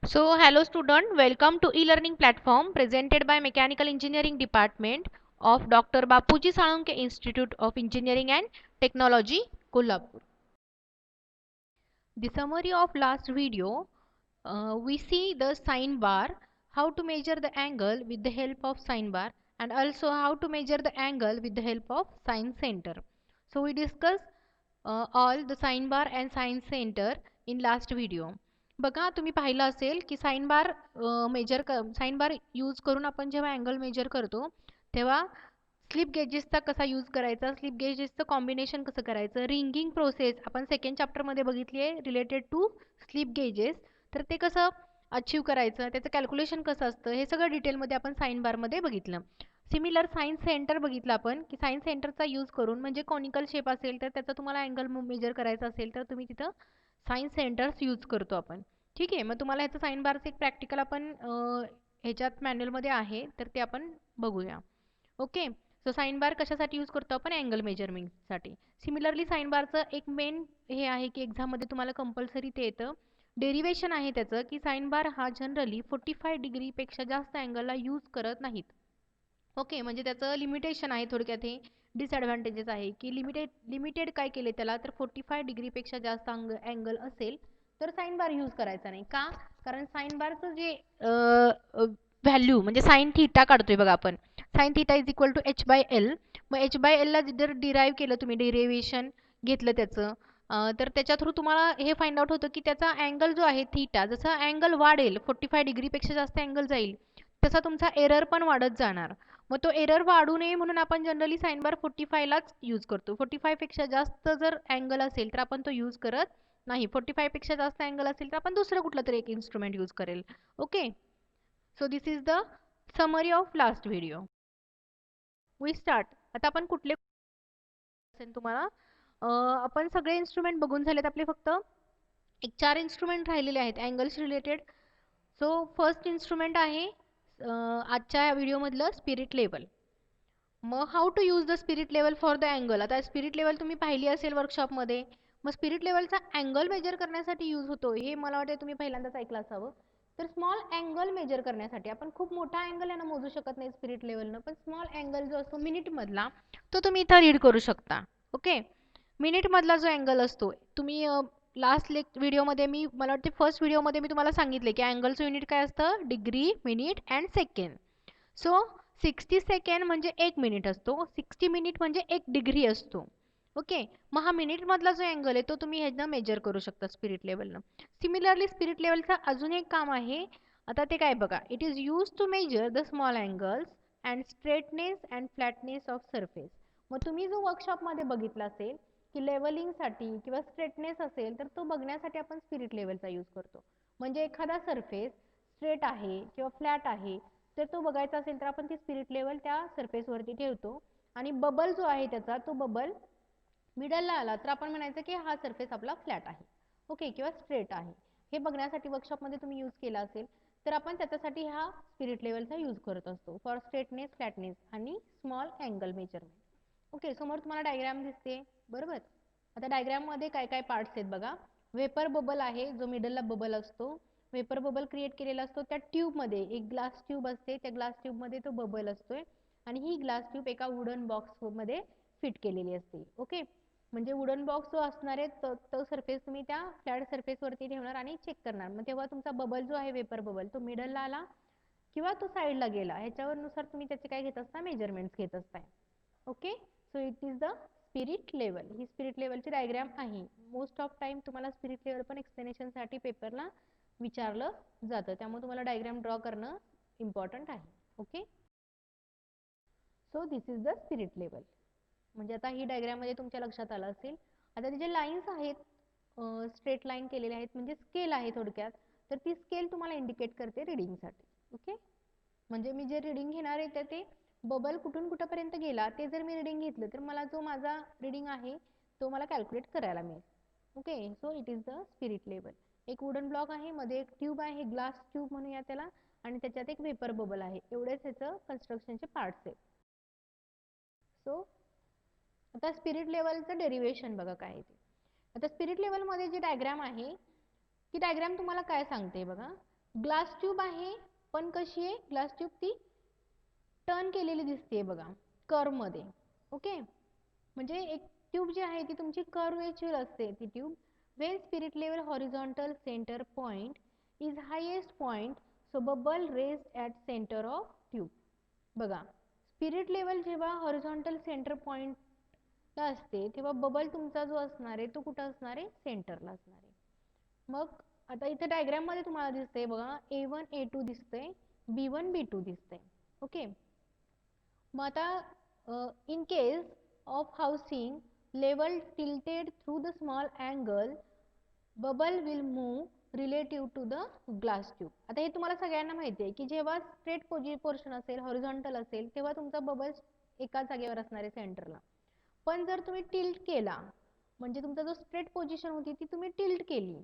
So, hello student, welcome to e-learning platform presented by Mechanical Engineering Department of Dr. Bapuji Salunke Institute of Engineering and Technology, Kolhapur. The summary of last video, we see the sine bar, how to measure the angle with the help of sine bar, and also how to measure the angle with the help of sine center. So, we discuss all the sine bar and sine center in last video. बघा तुम्ही पाहिलं असेल की sine bar sine bar use करून आपण जेव्हा angle major करतो तेव्हा स्लिप गेजेसचा कसा यूज करायचा, स्लिप गेजेसचं कॉम्बिनेशन कसं करायचं, रिंगिंग प्रोसेस आपण सेकंड चॅप्टरमध्ये बघितली आहे रिलेटेड टू स्लिप गेजेस. तर ते कसं अचीव करायचं, त्याचं कॅल्क्युलेशन कसं असतं, हे सगळं डिटेलमध्ये आपण साइन बारमध्ये बघितलं. सिमिलर साइन सेंटर बघितलं आपण की साइन सेंटरचा यूज करून म्हणजे कॉनिकल शेप असेल तर त्याचा तुम्हाला अँगल मेजर करायचा असेल तर तुम्ही तिथं साइन सेंटर्स यूज करतो आपण. ठीक आहे, मग तुम्हाला ह्याचं साइन बारचं एक प्रॅक्टिकल आपण ह्याच्यात मॅन्युअलमध्ये आहे तर ते आपण बघूया. ओके, सो साइन बार कशासाठी यूज करतो आपण, अँगल मेजरमेंटसाठी. सिमिलरली साइन बारचं एक मेन हे आहे की एक्झाममध्ये तुम्हाला कंपल्सरी ते येतं, डेरिवेशन आहे त्याचं की साइन बार हा जनरली 45 डिग्रीपेक्षा जास्त अँगलला यूज करत नाहीत. ओके, म्हणजे त्याचं लिमिटेशन आहे, थोडक्यात हे डिसॲडव्हान्टेजेस आहे की लिमिटेड काय केले त्याला, तर 45 डिग्रीपेक्षा जास्त अँगल असेल तर साइन बार यूज करायचा नाही. का? कारण साइन बारचं जे व्हॅल्यू म्हणजे साइन थीटा काढतोय बघा आपण, sine theta is equal to H by L. मग एच बाय एलला जर डिराईव्ह केलं तुम्ही, डेरिव्हेशन घेतलं त्याचं, तर त्याच्या थ्रू तुम्हाला हे फाइंड आउट होतं की त्याचा अँगल जो आहे थीटा, जसा अँगल वाढेल 45 डिग्रीपेक्षा जास्त अँगल जाईल तसा तुमचा एरर पण वाढत जाणार. मग तो एरर वाढू नये म्हणून आपण जनरली साइन बार 45 लाच यूज करतो. 45 पेक्षा जास्त जर अँगल असेल तर आपण तो यूज करत नाही. 45 पेक्षा जास्त अँगल असेल तर आपण दुसरं कुठलं तरी एक इन्स्ट्रुमेंट यूज करेल. Okay, so this is the summary of last video. We start. आता आपण कुठले तुम्हाला आपण सगळे इन्स्ट्रुमेंट बघून झालेत आपले, फक्त एक 4 इन्स्ट्रुमेंट राहिलेले आहेत angles related. So first instrument आहे आजच्या व्हिडिओमधलं स्पिरिट लेवल. मग how to use the spirit level for the angle. आता स्पिरिट लेवल तुम्ही पाहिली असेल वर्कशॉपमध्ये. मग स्पिरिट लेवलचा अँगल मेजर करण्यासाठी यूज होतो हे मला वाटतं तुम्ही पहिल्यांदाच ऐकलं असावं. तर स्मॉल अँगल मेजर करण्यासाठी आपण खूप मोठा अँगल यांना मोजू शकत नाही स्पिरिट लेवलनं, पण स्मॉल अँगल जो असतो मिनिटमधला तो तुम्ही इथं रीड करू शकता. ओके, मिनिटमधला जो अँगल असतो तुम्ही लास्ट व्हिडिओमध्ये मला वाटते फर्स्ट व्हिडिओमध्ये मी तुम्हाला सांगितले की अँगलचं युनिट काय असतं, degree, minute and second. So 60 second म्हणजे 1 मिनिट असतो, 60 मिनिट म्हणजे 1 डिग्री असतो. ओके, मग हा मिनिटमधला जो अँगल आहे तो तुम्ही ह्यानं मेजर करू शकता स्पिरिट लेवलनं. सिमिलरली स्पिरिट लेवलचं अजून एक काम आहे, आता ते काय बघा, it is use to measure the small angles and straightness and flatness of surface. मग तुम्ही जो वर्कशॉपमध्ये बघितला असेल की लेवलिंगसाठी किंवा स्ट्रेटनेस असेल तर तो बघण्यासाठी आपण स्पिरिट लेवलचा यूज करतो. म्हणजे एखादा सरफेस स्ट्रेट आहे किंवा फ्लॅट आहे तर तो बघायचा असेल तर आपण ती स्पिरिट लेवल त्या सरफेसवरती ठेवतो आणि बबल जो आहे त्याचा तो बबल मिडलला आला तर आपण म्हणायचं की हा सरफेस आपला फ्लॅट आहे. ओके, किंवा स्ट्रेट आहे. हे बघण्यासाठी वर्कशॉपमध्ये तुम्ही यूज केला असेल तर आपण त्याच्यासाठी हा स्पिरिट लेवलचा यूज करत असतो फॉर स्ट्रेटनेस, फ्लॅटनेस आणि स्मॉल अँगल मेजरमेंट. ओके, समोर तुम्हाला डायग्राम दिसते बरोबर. आता डायग्राममध्ये काय काय पार्ट्स आहेत बघा. वेपर बबल आहे जो मिडलला बबल असतो. वेपर बबल क्रिएट केलेला असतो त्या ट्यूबमध्ये, एक ग्लास ट्यूब असते, त्या ग्लास ट्यूबमध्ये तो बबल असतोय आणि ही ग्लास ट्यूब एका वुडन बॉक्समध्ये फिट केलेली असते. ओके, म्हणजे वुडन बॉक्स जो असणार आहे तो सरफेस तुम्ही त्या फ्लॅट सरफेसवरती ठेवणार आणि चेक करणार. मग तेव्हा तुमचा बबल जो आहे वेपर बबल तो मिडलला आला किंवा तो साईडला गेला ह्याच्यानुसार तुम्ही त्याचे काय घेत असता, मेजरमेंट्स घेत असताय. Okay, so it is the spirit level. ही स्पिरिट लेवलची डायग्राम आहे. मोस्ट ऑफ टाइम तुम्हाला स्पिरिट लेवल पण एक्सप्लेनेशनसाठी पेपरला विचारलं जातं, त्यामुळे तुम्हाला डायग्राम ड्रॉ करणं इम्पॉर्टंट आहे. Okay, so this is the spirit level. म्हणजे आता ही डायग्राममध्ये तुमच्या लक्षात आलं असेल. आता तिचे लाईन्स आहेत, स्ट्रेट लाईन केलेले आहेत, म्हणजे स्केल आहे थोडक्यात. तर ती स्केल तुम्हाला इंडिकेट करते रिडिंगसाठी. ओके, म्हणजे मी जे रिडिंग घेणार आहे ते बबल कुठून कुठपर्यंत गेला ते जर मी रिडिंग घेतलं तर मला जो माझा रिडिंग आहे तो मला कॅल्क्युलेट करायला मिळेल. Okay, so it is the spirit level. एक वुडन ब्लॉक आहे, मध्ये एक ट्यूब आहे, ग्लास ट्यूब म्हणूया त्याला, आणि त्याच्यात एक वेपर बबल आहे. एवढेच ह्याचं कन्स्ट्रक्शनचे पार्ट्स आहेत. सो आता स्पिरिट लेवलचं डेरिवेशन बघा काय आहे ते. आता स्पिरिट लेवलमध्ये जी डायग्राम आहे ती डायग्राम तुम्हाला काय सांगते बघा. ग्लास ट्यूब आहे, पण कशी आहे ग्लास ट्यूब, ती टर्न केलेली दिसते बघा कर्वमध्ये. ओके, म्हणजे एक ट्यूब जी आहे ती तुमची कर्वेचर असते ती tube. Wien spirit level horizontal centre point is highest point, so bubble rest at centre of tube. बघा, स्पिरिट लेवल जेव्हा हॉरिझॉन्टल सेंटर पॉइंटला असते तेव्हा बबल तुमचा जो असणार आहे तो कुठं असणार आहे, सेंटरला असणार आहे. मग आता इथे डायग्राममध्ये तुम्हाला दिसतंय बघा, A1 A2 दिसतंय, B1 B2 दिसतंय. ओके, मग आता in case of housing level tilted through the small angle, bubble will move relative to the glass tube. आता हे तुम्हाला सगळ्यांना माहिती आहे की जेव्हा स्ट्रेट पोर्शन असेल, हॉरिझॉन्टल असेल, तेव्हा तुमचा बबल एका जागेवर असणार आहे सेंटरला. पण जर तुम्ही टिल्ट केला, म्हणजे तुमचा जो स्ट्रेट पोझिशन होती ती तुम्ही टिल्ट केली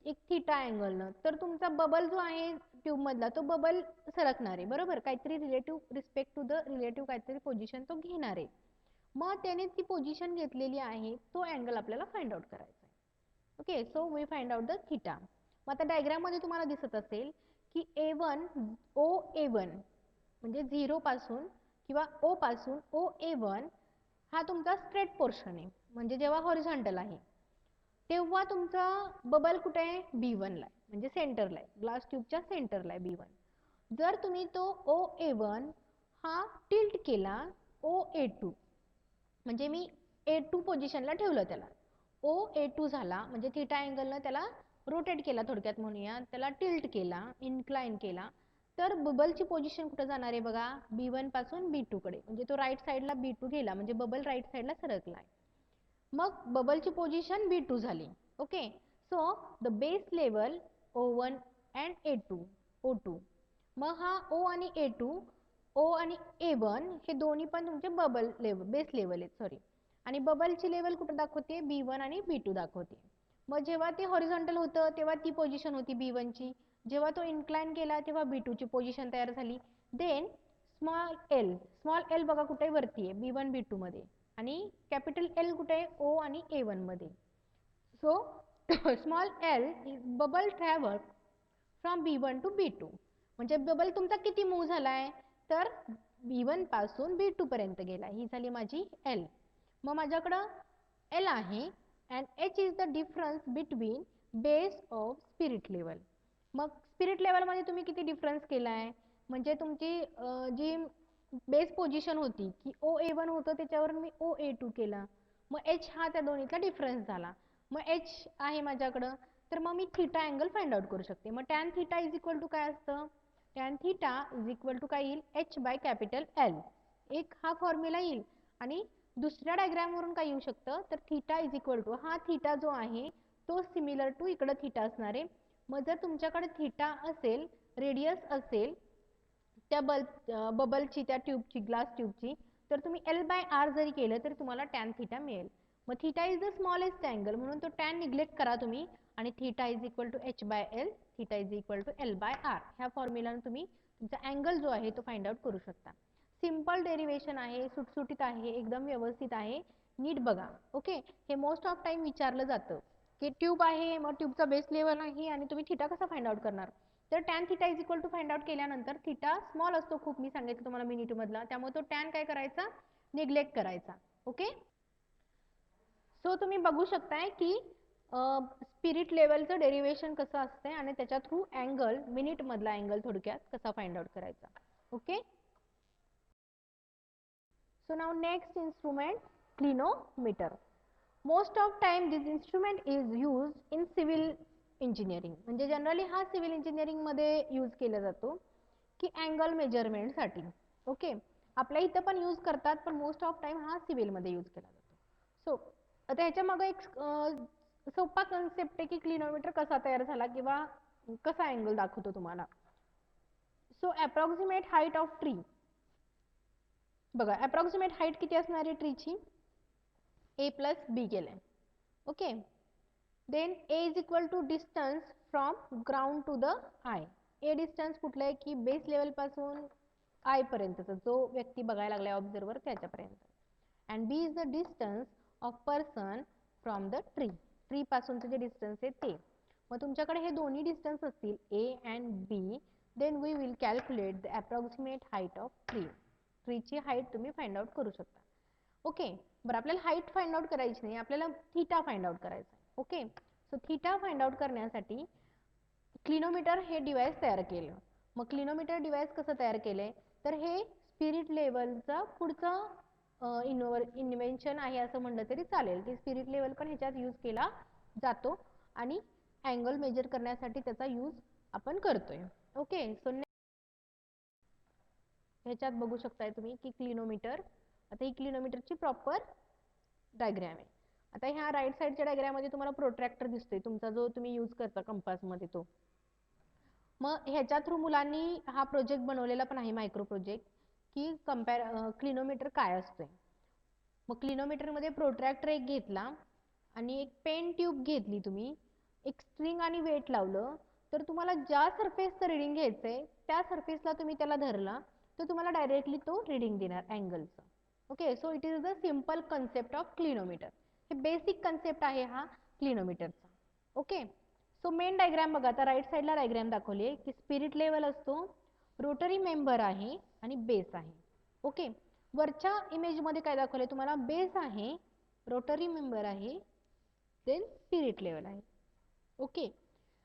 एक थीटा अँगलनं, तर तुमचा बबल जो आहे ट्यूब मधला तो बबल सरकणार आहे, बरोबर. काहीतरी relative respect to the relative काहीतरी पोझिशन तो घेणार आहे. मग त्याने ती पोझिशन घेतलेली आहे, तो अँगल आपल्याला फाइंड आउट करायचा आहे. Okay, so we find out the theta. मग आता डायग्राममध्ये तुम्हाला दिसत असेल की A1 OA1 म्हणजे 0 पासून किंवा O पासून OA1 हा तुमचा स्ट्रेट पोर्शन आहे, म्हणजे जेव्हा हॉरिझॉन्टल आहे तेव्हा तुमचा बबल कुठे आहे, B1 ला आहे, म्हणजे सेंटरला आहे, ग्लास ट्यूबच्या सेंटरला आहे B1. जर तुम्ही तो OA1 हा टिल्ट केला OA2, म्हणजे मी A2 पोझिशनला ठेवलं त्याला, OA2 झाला म्हणजे थीटा अँगलनं त्याला रोटेट केला, थोडक्यात म्हणूया त्याला टिल्ट केला, इन्क्लाइन केला, तर बबलची पोझिशन कुठं जाणार आहे बघा, B1 पासून B2 कडे, म्हणजे तो राईट साईडला B2 गेला, म्हणजे बबल राईट साईडला सरकला आहे. मग बबलची पोझिशन B2 झाली. Okay, so the base level O1 and A2 O2. मग हा O आणि A2, O आणि A1 हे दोन्ही पण तुमचे बबल लेवल, बेस लेवल आहेत, सॉरी. आणि बबलची लेवल कुठं दाखवते, B1 आणि B2 दाखवते. मग जेव्हा ते हॉरिझॉन्टल होतं तेव्हा ती पोझिशन होती B1 ची, जेव्हा तो इन्क्लाइन केला तेव्हा B2 ची पोझिशन तयार झाली. देन स्मॉल एल बघा कुठे वरती आहे B1 B2 मध्ये, आणि कॅपिटल एल कुठे आहे O आणि A1 मध्ये. So small L is bubble travel from B1 to B2, म्हणजे बबल तुमचा किती मूव्ह झालाय, तर B1 पासून B2 पर्यंत गेला, ही झाली माझी L. मग माझ्याकडं L आहे and H is the difference between base of spirit level. मग स्पिरिट लेवलमध्ये तुम्ही किती डिफरन्स केलाय, म्हणजे तुमची जी बेस पोझिशन होती की OA1 होतं त्याच्यावर मी OA2 केला, मग H हा त्या दोन्हीचा डिफरन्स झाला. मग H आहे माझ्याकडं, तर मग मी थीटा अँगल फाइंड आउट करू शकते. मग tan theta is equal to काय असतं, tan theta is equal to काय येईल, H बाय कॅपिटल L. एक हा फॉर्म्युला येईल. आणि दुसऱ्या डायग्रामवरून काय येऊ शकतं, तर थीटा इज इक्वल टू, हा थीटा जो आहे तो सिमिलर टू इकडं थीटा असणार आहे. मग जर तुमच्याकडे थीटा असेल, रेडियस असेल त्या बबलची, त्या ट्यूबची, ग्लास ट्यूबची, तर तुम्ही L बाय R जरी केलं तरी तुम्हाला टॅन थीटा मिळेल. मग theta is the smallest angle, म्हणून तो टॅन निग्लेक्ट करा तुम्ही, आणि theta is equal to H by L, theta is equal to L by R. ह्या फॉर्म्युलाने तुम्ही तुमचा अँगल जो आहे तो फाइंड आउट करू शकता. सिंपल डेरिवेशन आहे, सुटसुटीत आहे, एकदम व्यवस्थित आहे, नीट बघा. ओके, हे मोस्ट ऑफ टाइम विचारलं जातं की ट्यूब आहे, मग ट्यूबचा बेस लेवल आहे आणि तुम्ही थीटा कसा फाइंड आउट करणार. तर tan theta is equal to find out केल्यानंतर थीटा स्मॉल असतो खूप, मी सांगितलं तुम्हाला मिनिट मधला, त्यामुळे तो टॅन काय करायचा, निग्लेक्ट करायचा. ओके, सो तुम्ही बघू शकताय की स्पिरिट लेवलचं डेरिवेशन कसं असतंय आणि त्याच्या थ्रू अँगल, मिनिट मधला अँगल थोडक्यात कसा फाइंड आउट करायचा. Okay, so now next instrument, clinometer. Most of time this instrument is use in civil engineering, म्हणजे जनरली हा सिव्हिल इंजिनिअरिंग मध्ये यूज केला जातो की अँगल मेजरमेंटसाठी. ओके, आपल्या इथं पण यूज करतात, पण मोस्ट ऑफ टाइम हा सिव्हिलमध्ये यूज केला जातो. सो आता ह्याच्या मागे एक सोपा कन्सेप्ट आहे की क्लिनोमीटर कसा तयार झाला किंवा कसा अँगल दाखवतो तुम्हाला. So approximate height of tree, बघा अप्रॉक्सिमेट हाईट किती असणार आहे ट्रीची, A प्लस बी केलंय. Okay, then A is equal to distance from ground to the eye. A distance कुठलं आहे की बेस लेवल पासून आय पर्यंतचा, जो व्यक्ती बघायला लागलाय ऑब्झर्वर त्याच्यापर्यंत. And B is the distance of person from the tree, tree पासूनचं जे डिस्टन्स आहे ते. मग तुमच्याकडे हे दोन्ही डिस्टन्स असतील A and B, then we will calculate the approximate height of tree. ट्रीची हाईट तुम्ही फाइंड आउट करू शकता. ओके, बरं आपल्याला हाईट फाइंड आउट करायची नाही, आपल्याला थीटा फाइंड आउट करायचा आहे. Okay, so theta find out करण्यासाठी क्लिनोमीटर हे डिव्हाइस तयार केलं. मग क्लिनोमीटर डिव्हाइस कसं तयार केलंय, तर हे स्पिरिट लेवलचा पुढचं इन्व्हेन्शन आहे असं म्हणलं तरी चालेल, की स्पिरिट लेवल पण ह्याच्यात यूज केला जातो आणि अँगल मेजर करण्यासाठी त्याचा यूज आपण करतोय. ओके, सो ह्याच्यात बघू शकताय तुम्ही की क्लिनोमीटर, आता ही क्लिनोमीटरची प्रॉपर डायग्रॅम आहे. आता ह्या राईट साईडच्या डायग्रॅममध्ये तुम्हाला प्रोट्रॅक्टर दिसतोय, तुमचा जो तुम्ही यूज करता कंपासमध्ये तो. मग ह्याच्या थ्रू मुलांनी हा प्रोजेक्ट बनवलेला पण आहे, मायक्रो प्रोजेक्ट, की क्लिनोमीटर काय असतोय. मग क्लिनोमीटरमध्ये प्रोट्रॅक्टर एक घेतला आणि एक पेन ट्यूब घेतली तुम्ही, एक स्ट्रिंग आणि वेट लावलं, तर तुम्हाला ज्या सरफेसचं रिडिंग घ्यायचंय त्या सरफेसला तुम्ही त्याला धरला तर तुम्हाला डायरेक्टली तो रिडिंग देणार अँगलचं. Okay, so it is the simple concept of clinometer. हे बेसिक कन्सेप्ट आहे हा क्लिनोमीटरचा. ओके, सो मेन डायग्रॅम बघा, आता राईट साईडला डायग्रॅम दाखवली की स्पिरिट लेवल असतो, रोटरी मेंबर आहे आणि बेस आहे. ओके, वरच्या इमेजमध्ये काय दाखवले तुम्हाला, बेस आहे, रोटरी मेंबर आहे, देन स्पिरिट लेवल आहे. ओके,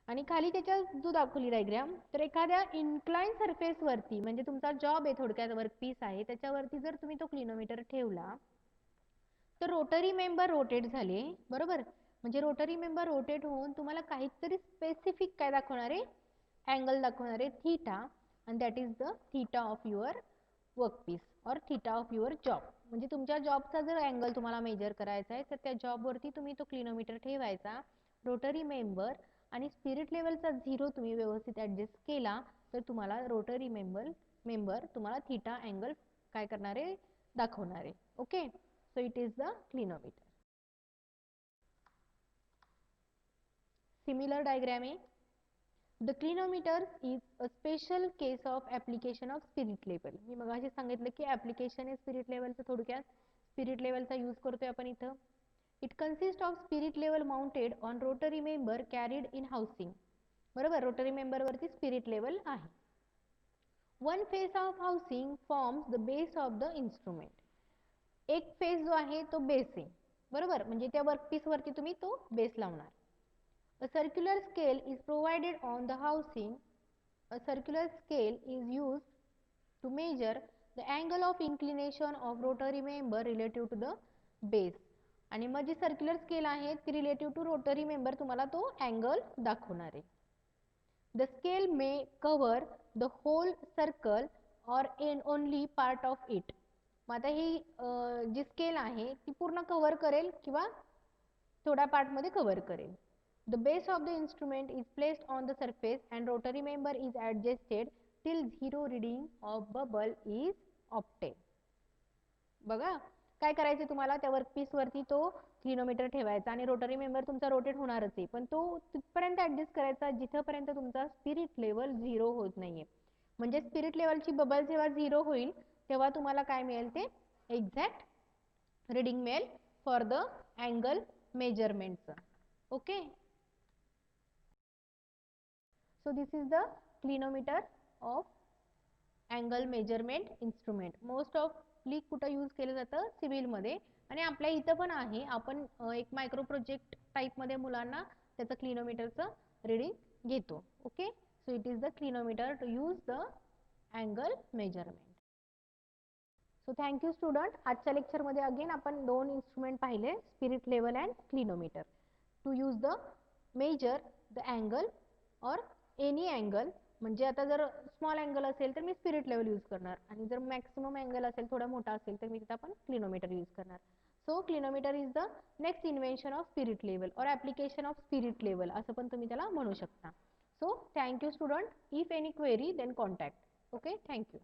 आणि खाली त्याच्या जो दाखवली डायग्रॅम, तर एखाद्या इन्क्लाइन सरफेस वरती, म्हणजे तुमचा जॉब आहे थोडक्यात, वर्क पीस आहे, त्याच्यावरती जर तुम्ही तो क्लिनोमीटर ठेवला तर रोटरी मेंबर रोटेट झाले, बरोबर. म्हणजे रोटरी मेंबर रोटेट होऊन तुम्हाला काहीतरी स्पेसिफिक काय दाखवणार आहे, अँगल दाखवणार आहे theta, and that is the theta of your workpiece और थीटा ऑफ युअर जॉब. म्हणजे तुमच्या जॉबचा जर अँगल तुम्हाला मेजर करायचा आहे तर त्या जॉबवरती तुम्ही तो क्लिनोमीटर ठेवायचा, रोटरी मेंबर, आणि स्पिरिट लेवलचा 0 तुम्ही व्यवस्थित ॲडजस्ट केला तर तुम्हाला रोटरी मेंबर तुम्हाला थीटा अँगल काय करणार आहे, दाखवणार आहे. Okay, so it is the clinometer. Similar diagram आहे. The clinometer is a special case of application of spirit level. मी मगाशी सांगितलं की ॲप्लिकेशन आहे स्पिरिट लेवलचं, थोडक्यात स्पिरिट लेवलचा यूज करतोय आपण इथं. It consist of spirit level mounted on rotary member carried in housing. बरोबर, रोटरी मेंबरवरती स्पिरिट लेवल आहे. One face of housing forms the base of the instrument. एक फेस जो आहे तो बेस आहे, बरोबर, म्हणजे त्या वर्कपीसवरती तुम्ही तो बेस लावणार. A circular scale is provided on the housing. A circular scale is used to measure the angle of inclination of rotary member relative to the base. आणि मग जी सर्क्युलर स्केल आहे ती रिलेटिव्ह टू रोटरी मेंबर तुम्हाला तो angle दाखवणार आहे. The scale may cover the whole circle or in only part of it. मग आता ही जी स्केल आहे ती पूर्ण कव्हर करेल किंवा थोड्या पार्टमध्ये कव्हर करेल. The base of the instrument is placed on the surface and rotary member is adjusted till 0 reading of bubble is obtained. बघा काय करायचं तुम्हाला, त्या वर्कपीस वरती तो क्लिनोमीटर ठेवायचा आणि रोटरी मेंबर तुमचा रोटेट होणारच आहे, पण तो तिथपर्यंत ऍडजस्ट करायचा जिथपर्यंत तुमचा स्पिरिट लेवल 0 होत नाहीये. म्हणजे स्पिरिट लेवलची बबल जेव्हा 0 होईल तेव्हा तुम्हाला काय मिळेल, ते एक्झॅक्ट रीडिंग मिळेल फॉर द अँगल मेजरमेंटचं. Okay, so this is the clinometer of angle measurement instrument. most of कुठं यूज केलं जातं, सिव्हिलमध्ये, आणि आपल्या इथं पण आहे. आपण एक मायक्रो प्रोजेक्ट टाईपमध्ये मुलांना त्याचं क्लिनोमीटरचं रीडिंग घेतो. Okay, so it is the clinometer to use the angle measurement. So thank you student. आजच्या लेक्चरमध्ये अगेन आपण 2 इन्स्ट्रुमेंट पाहिले, spirit level and clinometer, to use the measure the angle or any angle. म्हणजे आता जर स्मॉल अँगल असेल तर मी spirit level use करणार, आणि जर मॅक्सिमम अँगल असेल, थोडा मोठा असेल, तर मी तिथं आपण क्लिनोमीटर यूज करणार. So clinometer is the next invention of spirit level or application of spirit level असं पण तुम्ही त्याला म्हणू शकता. So thank you student. If any query then contact. Okay, thank you.